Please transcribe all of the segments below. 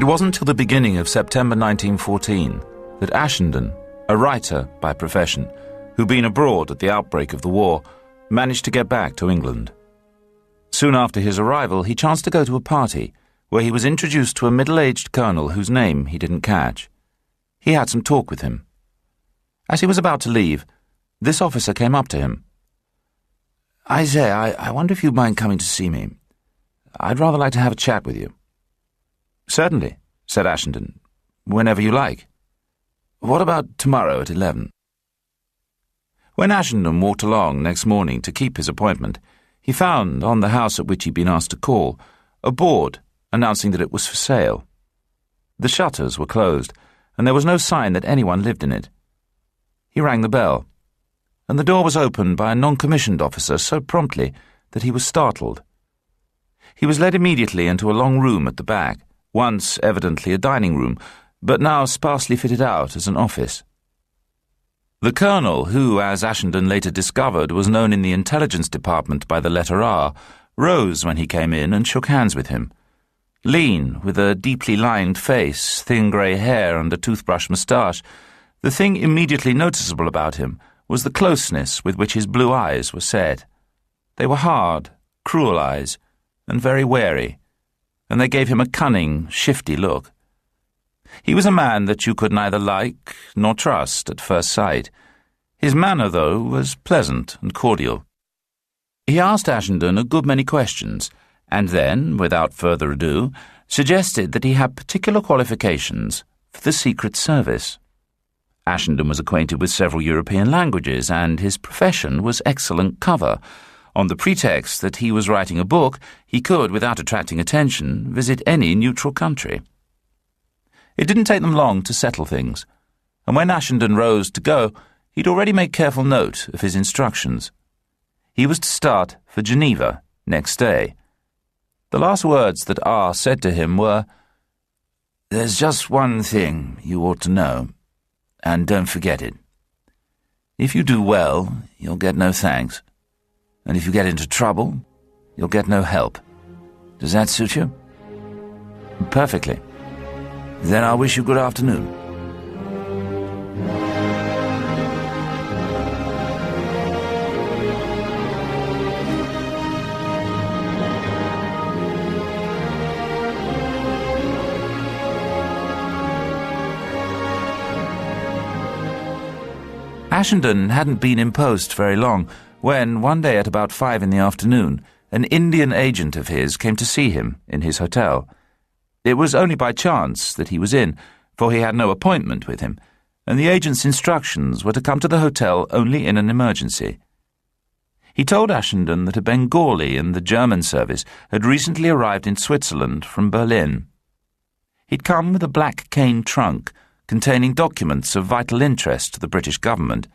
wasn't till the beginning of September 1914 that Ashenden, a writer by profession, who'd been abroad at the outbreak of the war, managed to get back to England. Soon after his arrival, he chanced to go to a party where he was introduced to a middle-aged colonel whose name he didn't catch. He had some talk with him. As he was about to leave, this officer came up to him. "I say, I wonder if you'd mind coming to see me. I'd rather like to have a chat with you." "Certainly," said Ashenden. "Whenever you like." "What about tomorrow at 11? When Ashenden walked along next morning to keep his appointment, he found, on the house at which he'd been asked to call, a board announcing that it was for sale. The shutters were closed, and there was no sign that anyone lived in it. He rang the bell, and the door was opened by a non-commissioned officer so promptly that he was startled. He was led immediately into a long room at the back, once evidently a dining room, but now sparsely fitted out as an office. The colonel, who, as Ashenden later discovered, was known in the intelligence department by the letter R, rose when he came in and shook hands with him. Lean, with a deeply lined face, thin grey hair and a toothbrush moustache, the thing immediately noticeable about him was the closeness with which his blue eyes were set. They were hard, cruel eyes, and very wary, and they gave him a cunning, shifty look. He was a man that you could neither like nor trust at first sight. His manner, though, was pleasant and cordial. He asked Ashenden a good many questions, and then, without further ado, suggested that he had particular qualifications for the Secret Service. Ashenden was acquainted with several European languages, and his profession was excellent cover. On the pretext that he was writing a book, he could, without attracting attention, visit any neutral country. It didn't take them long to settle things, and when Ashenden rose to go, he'd already made careful note of his instructions. He was to start for Geneva next day. The last words that R said to him were, "There's just one thing you ought to know, and don't forget it. If you do well, you'll get no thanks, and if you get into trouble, you'll get no help. Does that suit you?" "Perfectly." "Then I wish you good afternoon." Ashenden hadn't been in post very long when, one day at about 5 in the afternoon, an Indian agent of his came to see him in his hotel. It was only by chance that he was in, for he had no appointment with him, and the agent's instructions were to come to the hotel only in an emergency. He told Ashenden that a Bengali in the German service had recently arrived in Switzerland from Berlin. He'd come with a black cane trunk containing documents of vital interest to the British government.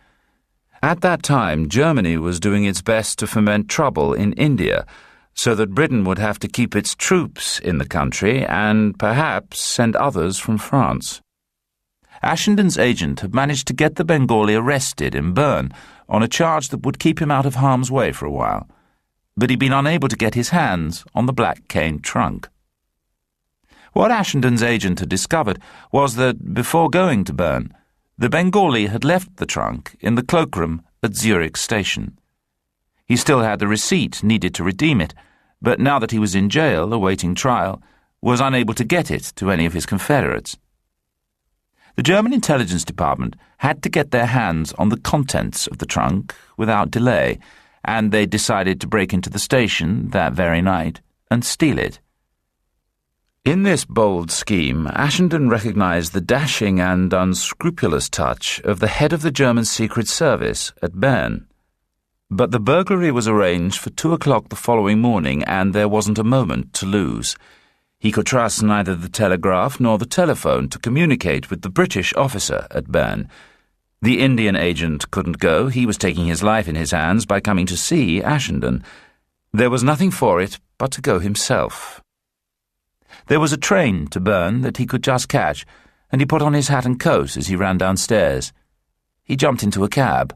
At that time, Germany was doing its best to foment trouble in India, so that Britain would have to keep its troops in the country and perhaps send others from France. Ashenden's agent had managed to get the Bengali arrested in Bern on a charge that would keep him out of harm's way for a while, but he'd been unable to get his hands on the black cane trunk. What Ashenden's agent had discovered was that, before going to Bern, the Bengali had left the trunk in the cloakroom at Zurich station. He still had the receipt needed to redeem it, but now that he was in jail awaiting trial, was unable to get it to any of his confederates. The German intelligence department had to get their hands on the contents of the trunk without delay, and they decided to break into the station that very night and steal it. In this bold scheme, Ashenden recognized the dashing and unscrupulous touch of the head of the German Secret Service at Bern. But the burglary was arranged for 2 o'clock the following morning, and there wasn't a moment to lose. He could trust neither the telegraph nor the telephone to communicate with the British officer at Bern. The Indian agent couldn't go. He was taking his life in his hands by coming to see Ashenden. There was nothing for it but to go himself. There was a train to Bern that he could just catch, and he put on his hat and coat as he ran downstairs. He jumped into a cab.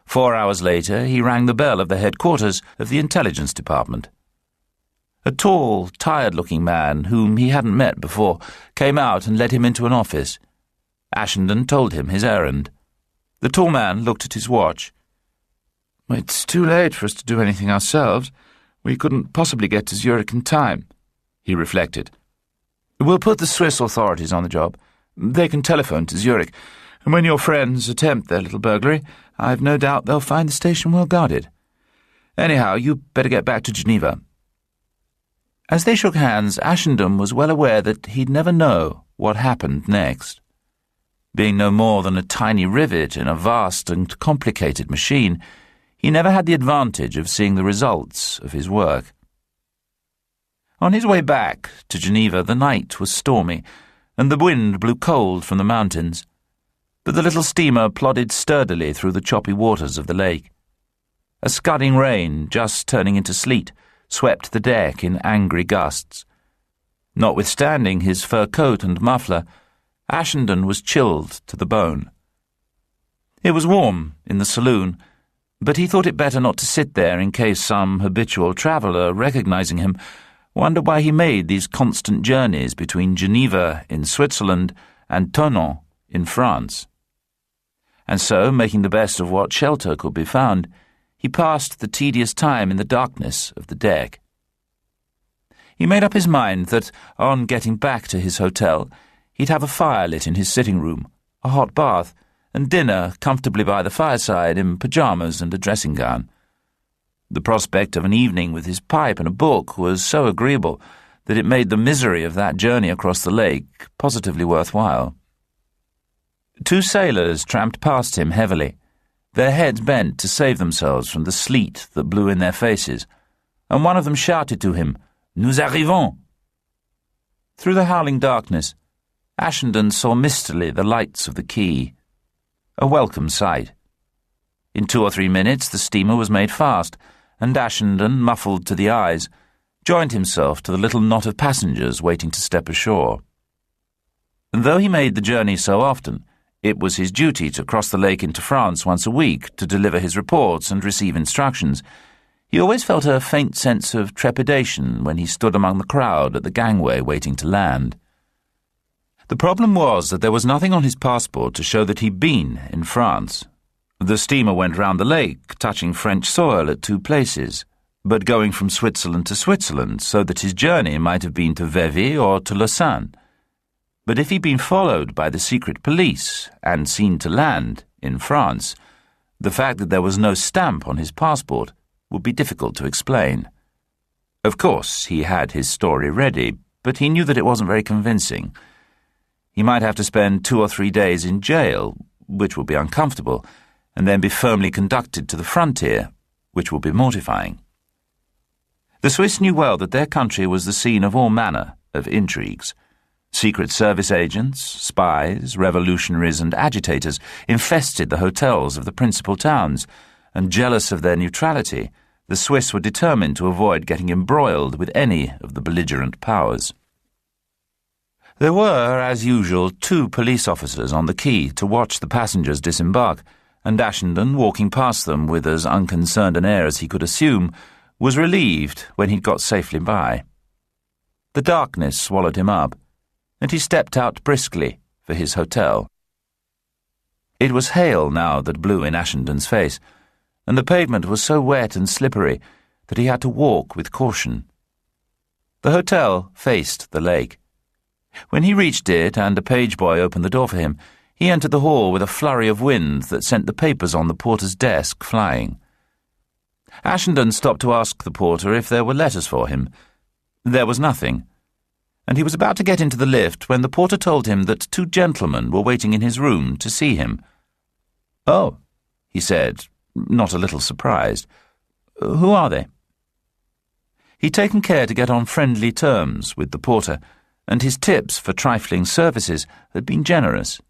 4 hours later, he rang the bell of the headquarters of the intelligence department. A tall, tired-looking man, whom he hadn't met before, came out and led him into an office. Ashenden told him his errand. The tall man looked at his watch. "It's too late for us to do anything ourselves. We couldn't possibly get to Zurich in time," he reflected. "We'll put the Swiss authorities on the job. They can telephone to Zurich, and when your friends attempt their little burglary, I've no doubt they'll find the station well guarded. Anyhow, you better get back to Geneva." As they shook hands, Ashenden was well aware that he'd never know what happened next. Being no more than a tiny rivet in a vast and complicated machine, he never had the advantage of seeing the results of his work. On his way back to Geneva, the night was stormy, and the wind blew cold from the mountains, but the little steamer plodded sturdily through the choppy waters of the lake. A scudding rain, just turning into sleet, swept the deck in angry gusts. Notwithstanding his fur coat and muffler, Ashenden was chilled to the bone. It was warm in the saloon, but he thought it better not to sit there in case some habitual traveller, recognizing him, wondered why he made these constant journeys between Geneva in Switzerland and Thonon in France. And so, making the best of what shelter could be found, he passed the tedious time in the darkness of the deck. He made up his mind that, on getting back to his hotel, he'd have a fire lit in his sitting room, a hot bath, and dinner comfortably by the fireside in pyjamas and a dressing gown. The prospect of an evening with his pipe and a book was so agreeable that it made the misery of that journey across the lake positively worthwhile. Two sailors tramped past him heavily, their heads bent to save themselves from the sleet that blew in their faces, and one of them shouted to him, "Nous arrivons!" Through the howling darkness, Ashenden saw mistily the lights of the quay. A welcome sight. In 2 or 3 minutes the steamer was made fast, and Ashenden, muffled to the eyes, joined himself to the little knot of passengers waiting to step ashore. Though he made the journey so often, it was his duty to cross the lake into France once a week to deliver his reports and receive instructions. He always felt a faint sense of trepidation when he stood among the crowd at the gangway waiting to land. The problem was that there was nothing on his passport to show that he'd been in France. The steamer went round the lake, touching French soil at 2 places, but going from Switzerland to Switzerland, so that his journey might have been to Vevey or to Lausanne. But if he'd been followed by the secret police and seen to land in France, the fact that there was no stamp on his passport would be difficult to explain. Of course, he had his story ready, but he knew that it wasn't very convincing. He might have to spend 2 or 3 days in jail, which would be uncomfortable, and then be firmly conducted to the frontier, which would be mortifying. The Swiss knew well that their country was the scene of all manner of intrigues. Secret service agents, spies, revolutionaries and agitators infested the hotels of the principal towns, and jealous of their neutrality, the Swiss were determined to avoid getting embroiled with any of the belligerent powers. There were, as usual, 2 police officers on the quay to watch the passengers disembark, and Ashenden, walking past them with as unconcerned an air as he could assume, was relieved when he'd got safely by. The darkness swallowed him up, and he stepped out briskly for his hotel. It was hail now that blew in Ashenden's face, and the pavement was so wet and slippery that he had to walk with caution. The hotel faced the lake. When he reached it and a page boy opened the door for him, he entered the hall with a flurry of wind that sent the papers on the porter's desk flying. Ashenden stopped to ask the porter if there were letters for him. There was nothing, and he was about to get into the lift when the porter told him that 2 gentlemen were waiting in his room to see him. "Oh," he said, not a little surprised. "Who are they?" He'd taken care to get on friendly terms with the porter, and his tips for trifling services had been generous.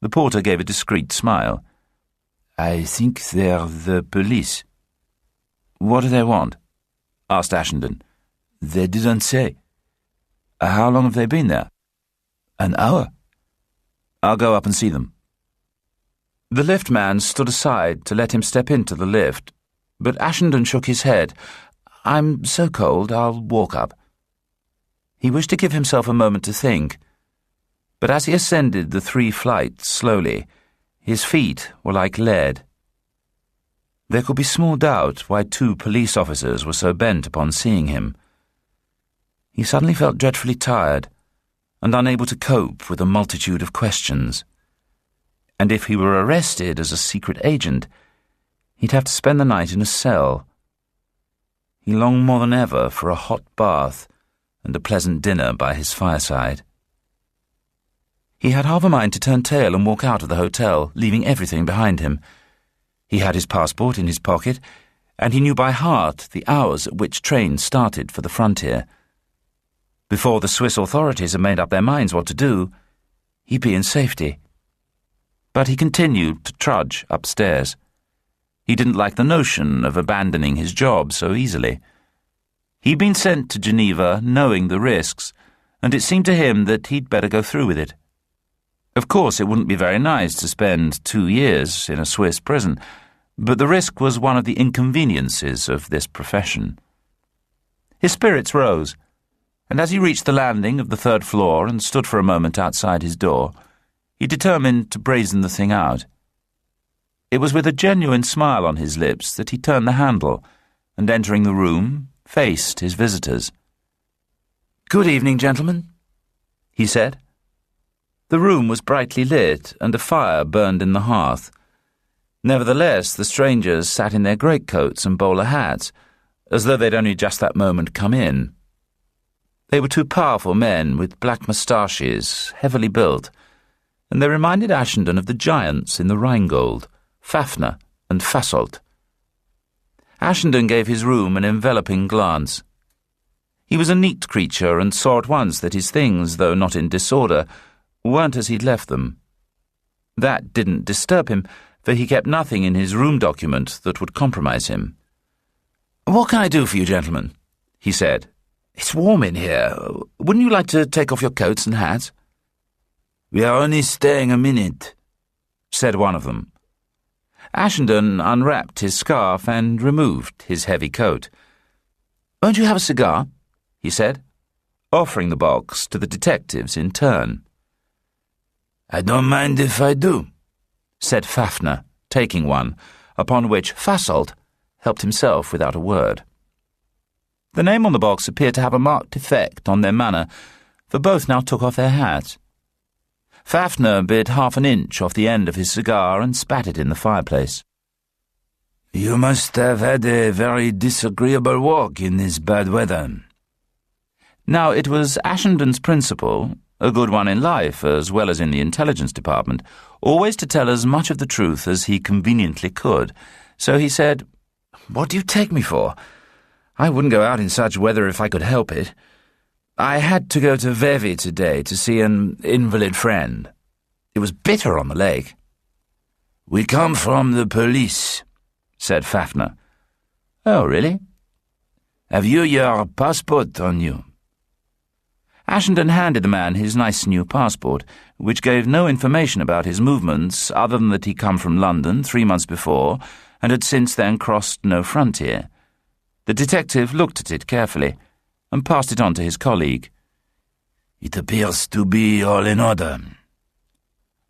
The porter gave a discreet smile. "I think they're the police." "What do they want?" asked Ashenden. "They didn't say." "How long have they been there?" "An hour." "I'll go up and see them." The liftman stood aside to let him step into the lift, but Ashenden shook his head. I'm so cold, I'll walk up." He wished to give himself a moment to think, but as he ascended the 3 flights slowly, his feet were like lead. There could be small doubt why 2 police officers were so bent upon seeing him. He suddenly felt dreadfully tired and unable to cope with a multitude of questions. And if he were arrested as a secret agent, he'd have to spend the night in a cell. He longed more than ever for a hot bath and a pleasant dinner by his fireside. He had half a mind to turn tail and walk out of the hotel, leaving everything behind him. He had his passport in his pocket, and he knew by heart the hours at which trains started for the frontier. Before the Swiss authorities had made up their minds what to do, he'd be in safety. But he continued to trudge upstairs. He didn't like the notion of abandoning his job so easily. He'd been sent to Geneva knowing the risks, and it seemed to him that he'd better go through with it. Of course, it wouldn't be very nice to spend 2 years in a Swiss prison, but the risk was one of the inconveniences of this profession. His spirits rose, and as he reached the landing of the 3rd floor and stood for a moment outside his door, he determined to brazen the thing out. It was with a genuine smile on his lips that he turned the handle, and entering the room, faced his visitors. "Good evening, gentlemen," he said. The room was brightly lit, and a fire burned in the hearth. Nevertheless, the strangers sat in their greatcoats and bowler hats, as though they'd only just that moment come in. They were 2 powerful men with black moustaches, heavily built, and they reminded Ashenden of the giants in the Rheingold, Fafner and Fasolt. Ashenden gave his room an enveloping glance. He was a neat creature and saw at once that his things, though not in disorder, weren't as he'd left them. That didn't disturb him, for he kept nothing in his room document that would compromise him. "What can I do for you, gentlemen?" he said. "It's warm in here. Wouldn't you like to take off your coats and hats?" "We are only staying a minute," said one of them. Ashenden unwrapped his scarf and removed his heavy coat. "Won't you have a cigar?" he said, offering the box to the detectives in turn. "I don't mind if I do," said Fafner, taking one, upon which Fasolt helped himself without a word. The name on the box appeared to have a marked effect on their manner, for both now took off their hats. Fafner bit half an inch off the end of his cigar and spat it in the fireplace. "You must have had a very disagreeable walk in this bad weather." Now, it was Ashenden's principle, a good one in life as well as in the intelligence department, always to tell as much of the truth as he conveniently could. So he said, "What do you take me for? I wouldn't go out in such weather if I could help it. I had to go to Vevey today to see an invalid friend. It was bitter on the lake." "We come from the police," said Fafner. "Oh, really? "Have you your passport on you?" Ashenden handed the man his nice new passport, which gave no information about his movements other than that he'd come from London 3 months before and had since then crossed no frontier. The detective looked at it carefully and passed it on to his colleague. "It appears to be all in order."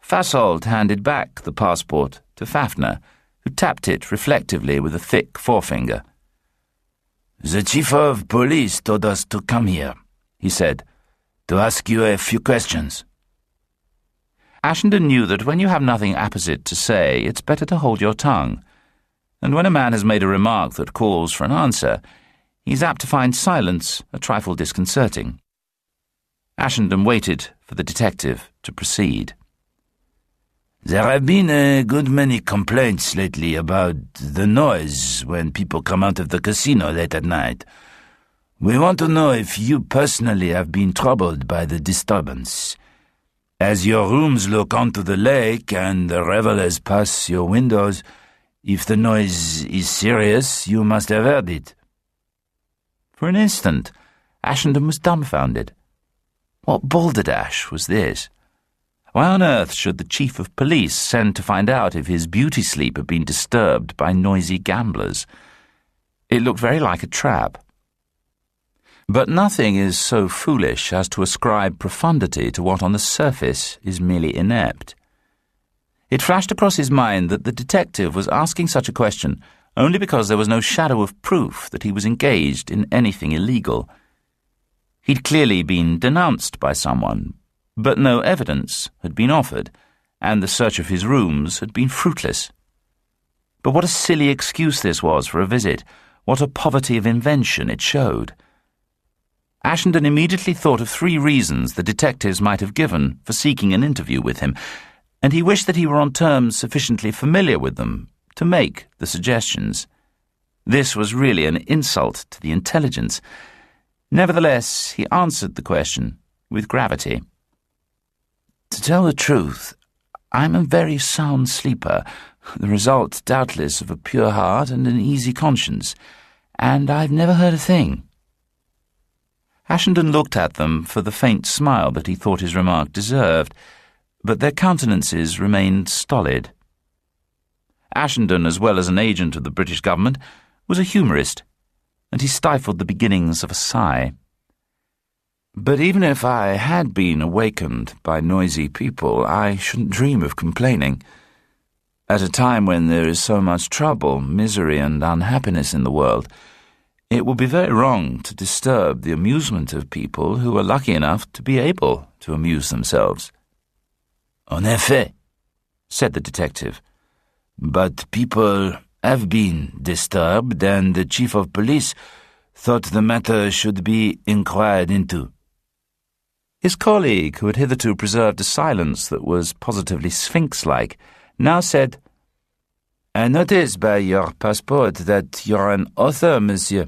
Fasolt handed back the passport to Fafner, who tapped it reflectively with a thick forefinger. "The chief of police told us to come here," he said, "to ask you a few questions." Ashenden knew that when you have nothing apposite to say, it's better to hold your tongue, and when a man has made a remark that calls for an answer, he's apt to find silence a trifle disconcerting. Ashenden waited for the detective to proceed. "There have been a good many complaints lately about the noise when people come out of the casino late at night. We want to know if you personally have been troubled by the disturbance. As your rooms look onto the lake and the revelers pass your windows, if the noise is serious, you must have heard it." For an instant, Ashenden was dumbfounded. What balderdash was this? Why on earth should the chief of police send to find out if his beauty sleep had been disturbed by noisy gamblers? It looked very like a trap. But nothing is so foolish as to ascribe profundity to what on the surface is merely inept. It flashed across his mind that the detective was asking such a question only because there was no shadow of proof that he was engaged in anything illegal. He'd clearly been denounced by someone, but no evidence had been offered, and the search of his rooms had been fruitless. But what a silly excuse this was for a visit, what a poverty of invention it showed. Ashenden immediately thought of 3 reasons the detectives might have given for seeking an interview with him, and he wished that he were on terms sufficiently familiar with them to make the suggestions. This was really an insult to the intelligence. Nevertheless, he answered the question with gravity. "To tell the truth, I'm a very sound sleeper, the result, doubtless, of a pure heart and an easy conscience, and I've never heard a thing." Ashenden looked at them for the faint smile that he thought his remark deserved, but their countenances remained stolid. Ashenden, as well as an agent of the British government, was a humorist, and he stifled the beginnings of a sigh. "But even if I had been awakened by noisy people, I shouldn't dream of complaining. At a time when there is so much trouble, misery, and unhappiness in the world, it would be very wrong to disturb the amusement of people who are lucky enough to be able to amuse themselves." En effet, said the detective. but people have been disturbed, and the chief of police thought the matter should be inquired into. His colleague, who had hitherto preserved a silence that was positively sphinx-like, now said, "I notice by your passport that you're an author, monsieur."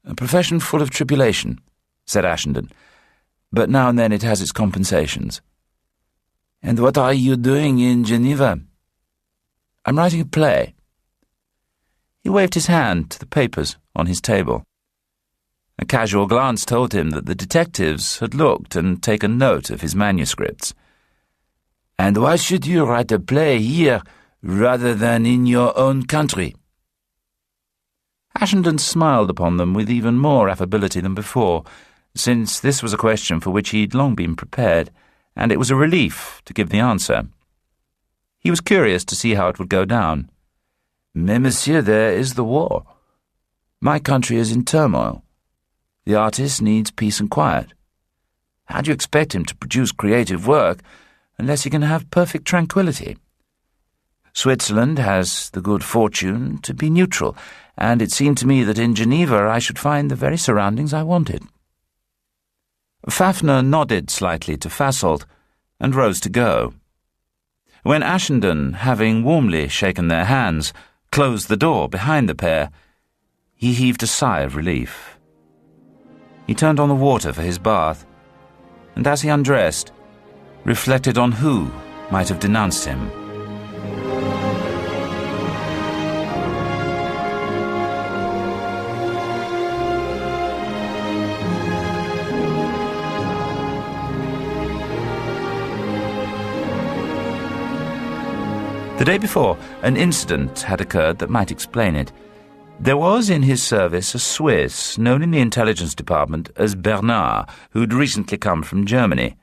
"A profession full of tribulation," said Ashenden, "but now and then it has its compensations." "And what are you doing in Geneva?" "I'm writing a play." He waved his hand to the papers on his table. A casual glance told him that the detectives had looked and taken note of his manuscripts. "And why should you write a play here rather than in your own country?" Ashenden smiled upon them with even more affability than before, since this was a question for which he'd long been prepared, and it was a relief to give the answer. He was curious to see how it would go down. "Mais, monsieur, there is the war. My country is in turmoil. The artist needs peace and quiet. How do you expect him to produce creative work unless he can have perfect tranquility? Switzerland has the good fortune to be neutral, and it seemed to me that in Geneva I should find the very surroundings I wanted." Fafner nodded slightly to Fasolt and rose to go. When Ashenden, having warmly shaken their hands, closed the door behind the pair, he heaved a sigh of relief. He turned on the water for his bath, and as he undressed, reflected on who might have denounced him. The day before, an incident had occurred that might explain it. There was in his service a Swiss, known in the intelligence department as Bernard, who'd recently come from Germany.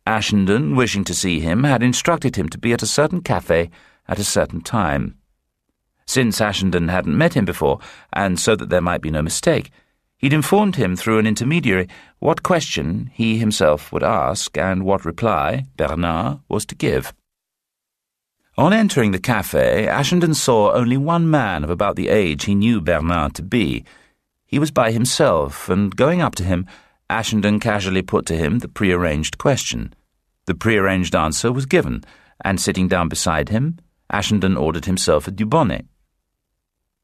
Ashenden, wishing to see him, had instructed him to be at a certain cafe at a certain time. Since Ashenden hadn't met him before, and so that there might be no mistake, he'd informed him through an intermediary what question he himself would ask and what reply Bernard was to give. On entering the cafe, Ashenden saw only one man of about the age he knew Bernard to be. He was by himself, and going up to him, Ashenden casually put to him the prearranged question. The prearranged answer was given, and sitting down beside him, Ashenden ordered himself a dubonnet.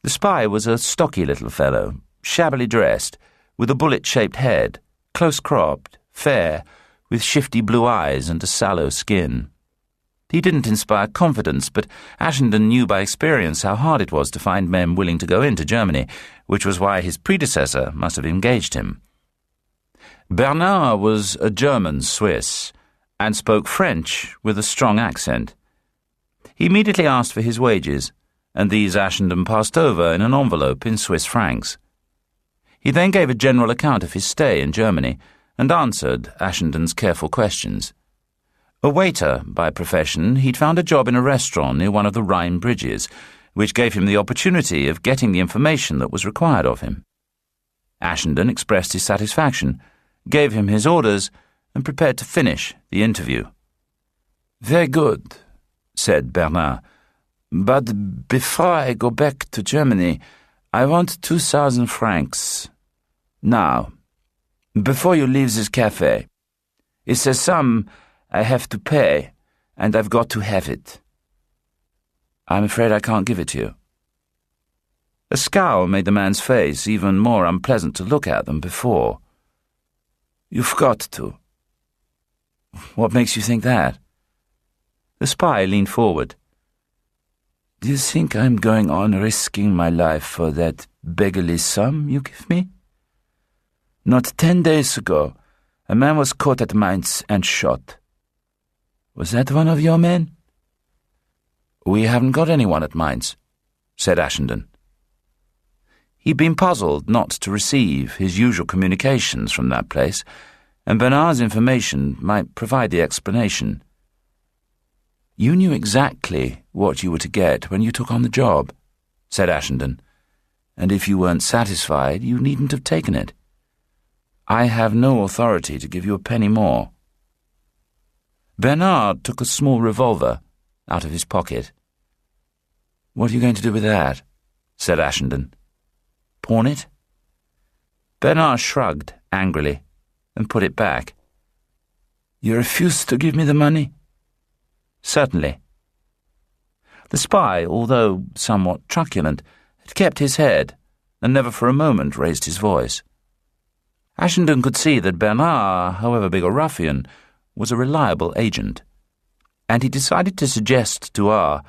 The spy was a stocky little fellow, shabbily dressed, with a bullet-shaped head, close-cropped, fair, with shifty blue eyes and a sallow skin. He didn't inspire confidence, but Ashenden knew by experience how hard it was to find men willing to go into Germany, which was why his predecessor must have engaged him. Bernard was a German Swiss, and spoke French with a strong accent. He immediately asked for his wages, and these Ashenden passed over in an envelope in Swiss francs. He then gave a general account of his stay in Germany and answered Ashenden's careful questions. A waiter by profession, he'd found a job in a restaurant near one of the Rhine bridges, which gave him the opportunity of getting the information that was required of him. Ashenden expressed his satisfaction, gave him his orders, and prepared to finish the interview. "Very good," said Bernard. "But before I go back to Germany, I want 2,000 francs. Now, before you leave this cafe, it's a sum I have to pay, and I've got to have it." "I'm afraid I can't give it to you." A scowl made the man's face even more unpleasant to look at than before. "You've got to." "What makes you think that?" The spy leaned forward. "Do you think I'm going on risking my life for that beggarly sum you give me? Not 10 days ago, a man was caught at Mainz and shot. Was that one of your men?" "We haven't got anyone at Mainz," said Ashenden. He'd been puzzled not to receive his usual communications from that place, and Bernard's information might provide the explanation. "You knew exactly what you were to get when you took on the job," said Ashenden, "and if you weren't satisfied, you needn't have taken it. I have no authority to give you a penny more." Bernard took a small revolver out of his pocket. "What are you going to do with that?" said Ashenden. "Pawn it?" Bernard shrugged angrily and put it back. "You refuse to give me the money?" "Certainly." The spy, although somewhat truculent, had kept his head and never for a moment raised his voice. Ashenden could see that Bernard, however big a ruffian, was a reliable agent, and he decided to suggest to R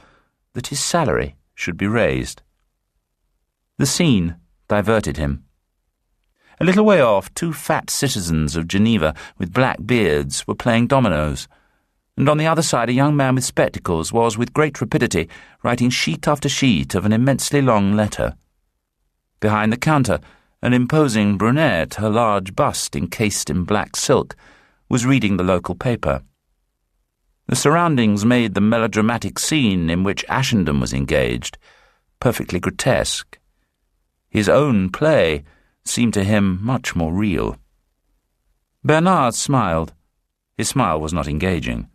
that his salary should be raised. The scene diverted him. A little way off, 2 fat citizens of Geneva with black beards were playing dominoes, and on the other side a young man with spectacles was, with great rapidity, writing sheet after sheet of an immensely long letter. Behind the counter, an imposing brunette, her large bust encased in black silk, was reading the local paper. The surroundings made the melodramatic scene in which Ashenden was engaged perfectly grotesque. His own play seemed to him much more real. Bernard smiled. His smile was not engaging.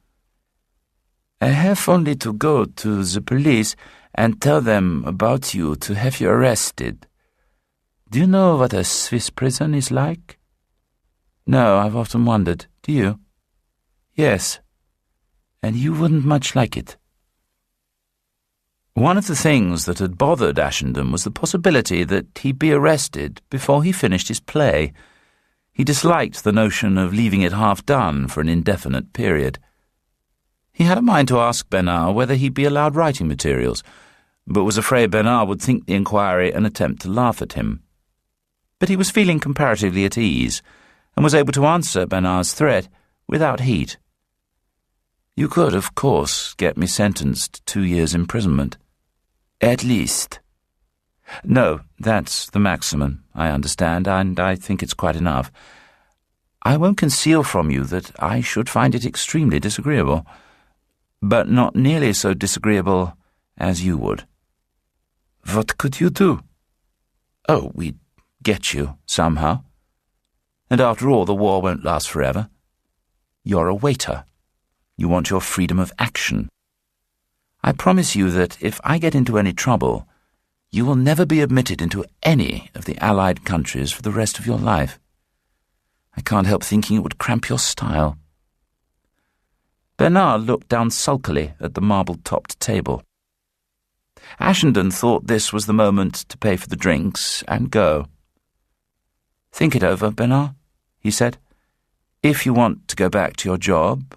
"I have only to go to the police and tell them about you to have you arrested. Do you know what a Swiss prison is like?" "No, I've often wondered. Do you?" "Yes. And you wouldn't much like it." One of the things that had bothered Ashenden was the possibility that he'd be arrested before he finished his play. He disliked the notion of leaving it half done for an indefinite period. He had a mind to ask Bernard whether he'd be allowed writing materials, but was afraid Bernard would think the inquiry an attempt to laugh at him. But he was feeling comparatively at ease, and was able to answer Bernard's threat without heat. "You could, of course, get me sentenced to 2 years' imprisonment. At least." "No, that's the maximum, I understand, and I think it's quite enough. I won't conceal from you that I should find it extremely disagreeable, but not nearly so disagreeable as you would." "What could you do?" "Oh, we'd get you somehow. And after all, the war won't last forever. You're a waiter. You want your freedom of action. I promise you that if I get into any trouble, you will never be admitted into any of the Allied countries for the rest of your life. I can't help thinking it would cramp your style." Bernard looked down sulkily at the marble-topped table. Ashenden thought this was the moment to pay for the drinks and go. "Think it over, Bernard," he said. "If you want to go back to your job,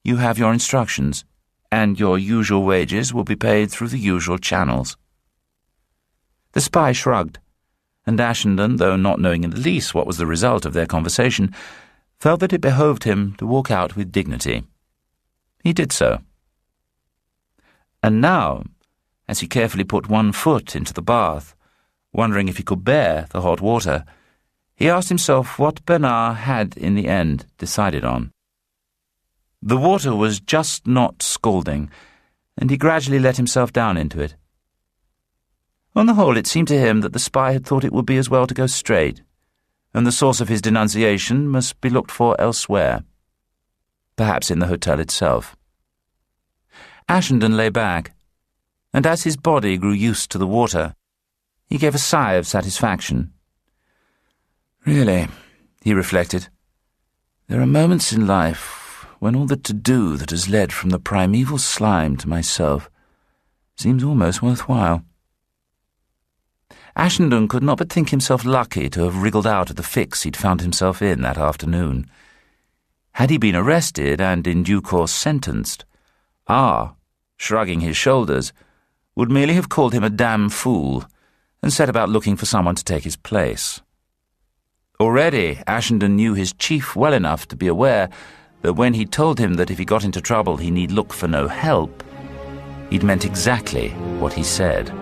you have your instructions, and your usual wages will be paid through the usual channels." The spy shrugged, and Ashenden, though not knowing in the least what was the result of their conversation, felt that it behoved him to walk out with dignity. He did so. And now, as he carefully put one foot into the bath, wondering if he could bear the hot water, he asked himself what Bernard had in the end decided on. The water was just not scalding, and he gradually let himself down into it. On the whole, it seemed to him that the spy had thought it would be as well to go straight, and the source of his denunciation must be looked for elsewhere, perhaps in the hotel itself. Ashenden lay back, and as his body grew used to the water, he gave a sigh of satisfaction. Really, he reflected, there are moments in life when all the to-do that has led from the primeval slime to myself seems almost worthwhile. Ashenden could not but think himself lucky to have wriggled out of the fix he'd found himself in that afternoon. Had he been arrested and in due course sentenced, R, shrugging his shoulders, would merely have called him a damn fool and set about looking for someone to take his place. Already, Ashenden knew his chief well enough to be aware that when he told him that if he got into trouble he need look for no help, he'd meant exactly what he said.